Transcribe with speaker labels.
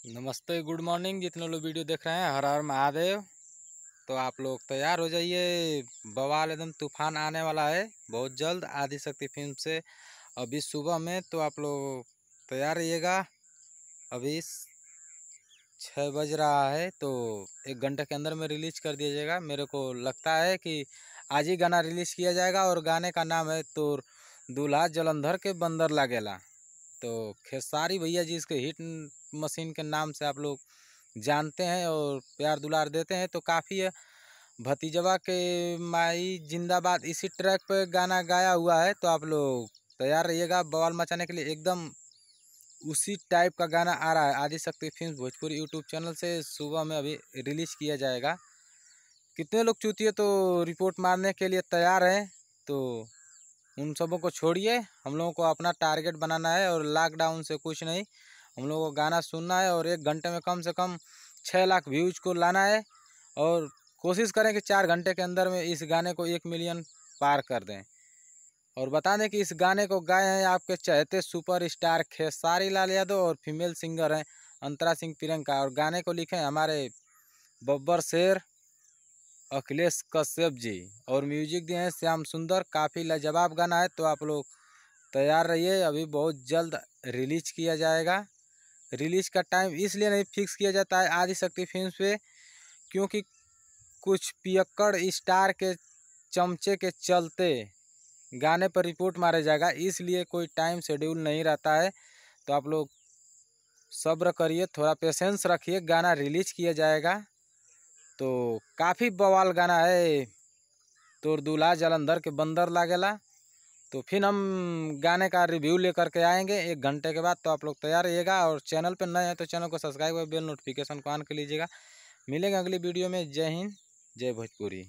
Speaker 1: नमस्ते, good morning. जितने लोग वीडियो देख रहे हैं, हर हर महादेव। तो आप लोग तैयार हो जाइए, बवाल एकदम तूफान आने वाला है बहुत जल्द आदिशक्ति फिल्म से। अभी सुबह में तो आप लोग तैयार रहिएगा। अभी 6 बज रहा है, तो 1 घंटे के अंदर में रिलीज कर दिया जाएगा। मेरे को लगता है कि आज ही गाना रिलीज किया जाएगा और गाने का नाम है तो दूल्हा जलंधर के बंदर लागेला। तो खेसारी भैया जी इसके हिट मशीन के नाम से आप लोग जानते हैं और प्यार दुलार देते हैं। तो काफ़ी है, भतीजवा के माई जिंदाबाद इसी ट्रैक पे गाना गाया हुआ है। तो आप लोग तैयार रहिएगा बवाल मचाने के लिए। एकदम उसी टाइप का गाना आ रहा है Adishakti film Bhojpuri YouTube channel से। सुबह में अभी रिलीज किया जाएगा। कितने लोग चूतिए तो रिपोर्ट मारने के लिए तैयार हैं, तो उन सबों को छोड़िए। हम लोगों को अपना टारगेट बनाना है और लॉकडाउन से कुछ नहीं। हम लोगों को गाना सुनना है और 1 घंटे में कम से कम 6 लाख व्यूज को लाना है। और कोशिश करें कि 4 घंटे के अंदर में इस गाने को 1 मिलियन पार कर दें। और बता दें कि इस गाने को गाए हैं आपके चहेते सुपर स्टार खेसारी लाल यादव और फीमेल सिंगर हैं अंतरा सिंह प्रियंका। और गाने को लिखे हैं हमारे बब्बर शेर अखिलेश कश्यप जी और म्यूजिक दिए हैं श्याम सुंदर। काफ़ी लाजवाब गाना है, तो आप लोग तैयार रहिए। अभी बहुत जल्द रिलीज किया जाएगा। रिलीज का टाइम इसलिए नहीं फिक्स किया जाता है आदिशक्ति फिल्म पे, क्योंकि कुछ पियक्कड़ स्टार के चमचे के चलते गाने पर रिपोर्ट मारा जाएगा, इसलिए कोई टाइम शेड्यूल नहीं रहता है। तो आप लोग सब्र करिए, थोड़ा पेशेंस रखिए, गाना रिलीज किया जाएगा। तो काफ़ी बवाल गाना है तोर दूल्हा जलंधर के बंदर लागेला। तो फिर हम गाने का रिव्यू लेकर के आएंगे 1 घंटे के बाद। तो आप लोग तैयार रहिएगा और चैनल पर नए हैं तो चैनल को सब्सक्राइब और बेल नोटिफिकेशन को ऑन कर लीजिएगा। मिलेंगे अगली वीडियो में। जय हिंद, जय भोजपुरी।